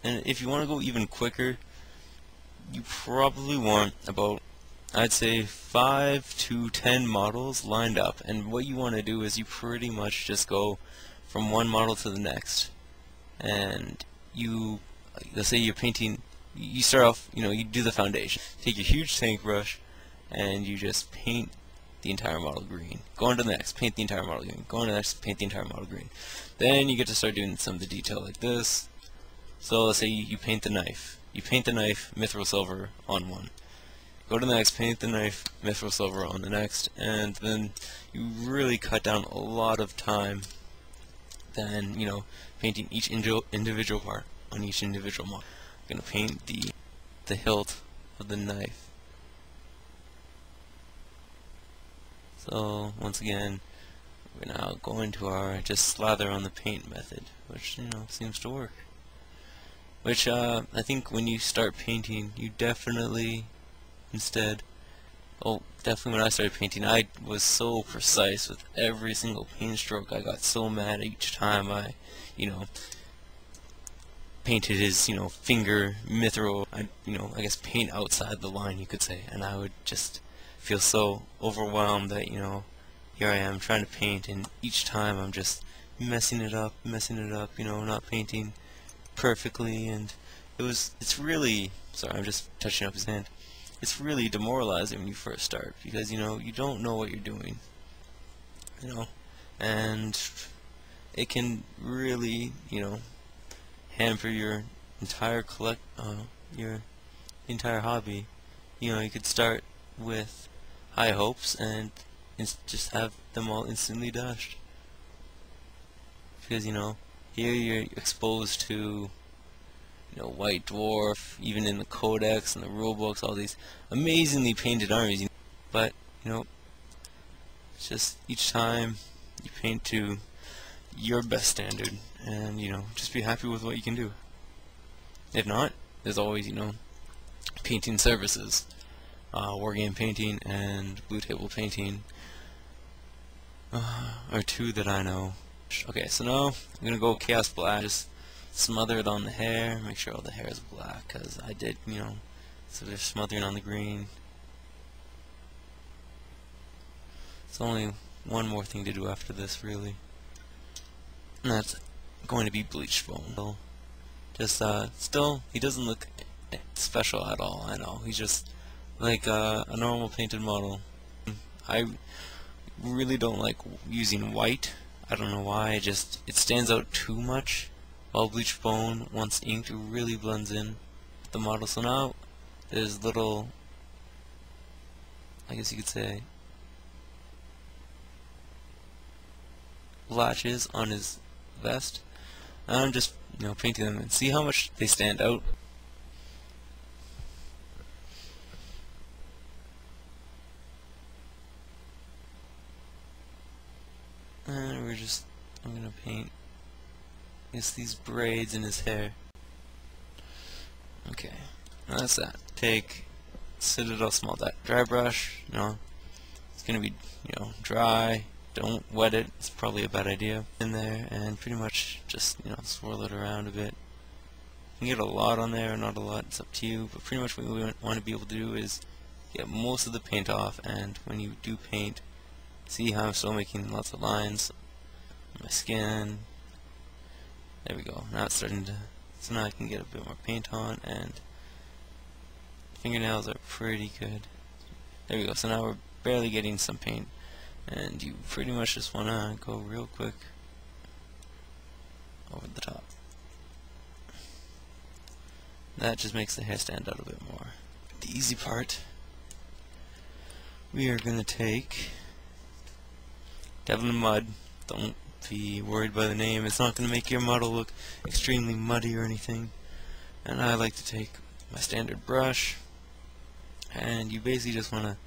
And if you want to go even quicker, you probably want about, I'd say, 5 to 10 models lined up. And what you want to do is you pretty much just go from one model to the next. And let's say you're painting, you start off, you do the foundation. Take your huge tank brush and you just paint the entire model green. Go on to the next, paint the entire model green. Go on to the next, paint the entire model green. Then you get to start doing some of the detail like this. So let's say you paint the knife. You paint the knife, mithril silver on one. Go to the next, paint the knife, mithril silver on the next, and then you really cut down a lot of time than, painting each individual part on each individual model. I'm going to paint the hilt of the knife. So once again, we're now going to our just slather on the paint method, which seems to work. Which I think when you start painting, you definitely definitely when I started painting, I was so precise with every single paint stroke. I got so mad each time I, painted his, finger mithril. I guess paint outside the line, you could say, and I would just feel so overwhelmed that, here I am trying to paint, and each time I'm just messing it up, not painting perfectly, and it's really, sorry, I'm just touching up his hand. It's really demoralizing when you first start, because you don't know what you're doing, and it can really hamper your entire your entire hobby. You could start with high hopes and just have them all instantly dashed, because here you're exposed to White Dwarf, even in the codex and the rulebooks, all these amazingly painted armies. But it's just each time you paint to your best standard, and just be happy with what you can do. If not, there's always painting services, wargame painting and blue table painting are two that I know. Okay, so now I'm gonna go Chaos Black. Just smother it on the hair, make sure all the hair is black, because I did, so they're smothering on the green. It's only one more thing to do after this, really, and that's going to be bleached bone. Just, still, he doesn't look special at all, I know. He's just like a normal painted model. I really don't like using white. I don't know why, it stands out too much. While bleached bone, once inked, really blends in with the model. So now there's little, I guess you could say, latches on his vest. And I'm just painting them and see how much they stand out. And I'm gonna paint these braids in his hair. Okay, now that's that. Take Citadel Small Dry Brush. It's gonna be dry. Don't wet it. It's probably a bad idea. In there, and pretty much just swirl it around a bit. You can get a lot on there, or not a lot. It's up to you. But pretty much what we want to be able to do is get most of the paint off. And when you do paint, see how I'm still making lots of lines on my skin. There we go. Now it's starting to, so now I can get a bit more paint on, and fingernails are pretty good. There we go. So now we're barely getting some paint, and you pretty much just want to go real quick over the top. That just makes the hair stand out a bit more. The easy part, we are going to take Devil in Mud. Don't be worried by the name. It's not going to make your model look extremely muddy or anything. And I like to take my standard brush, and you basically just want to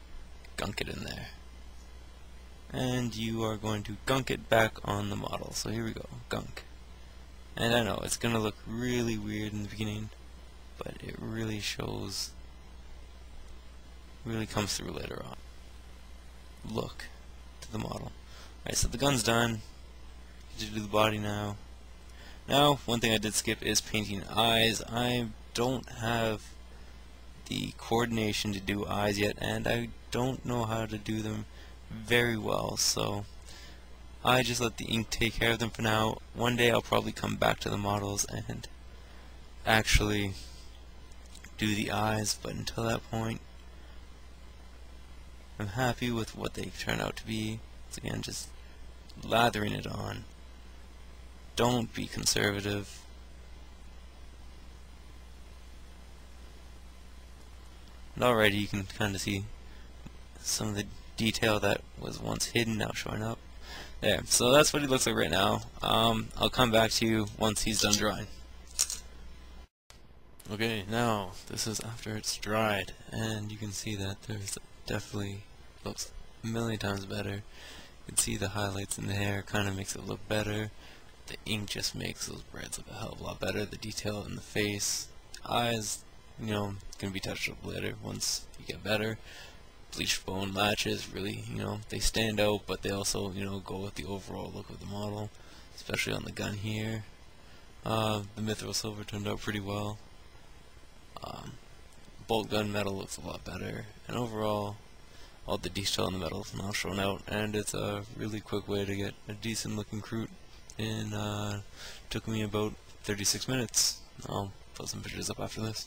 gunk it in there. And you are going to gunk it back on the model. So here we go, gunk. And I know it's going to look really weird in the beginning, but it really shows, really comes through later on. Look to the model. Alright, so the gun's done. To do the body now. Now, one thing I did skip is painting eyes. I don't have the coordination to do eyes yet, and I don't know how to do them very well, so I just let the ink take care of them for now. One day I'll probably come back to the models and actually do the eyes, but until that point I'm happy with what they turn out to be. It's again just lathering it on. Don't be conservative. And already you can kind of see some of the detail that was once hidden now showing up. There, so that's what he looks like right now. I'll come back to you once he's done drying. Okay, now this is after it's dried, and you can see that there's definitely looks a million times better. You can see the highlights in the hair, kind of makes it look better. The ink just makes those braids look a hell of a lot better. The detail in the face, eyes, you know, can be touched up later once you get better. Bleached bone latches, really, you know, they stand out, but they also, you know, go with the overall look of the model, especially on the gun here. The mithril silver turned out pretty well. Bolt gun metal looks a lot better, and overall, all the detail in the metal is now shown out, and it's a really quick way to get a decent looking Kroot. Took me about 36 minutes. I'll put some pictures up after this.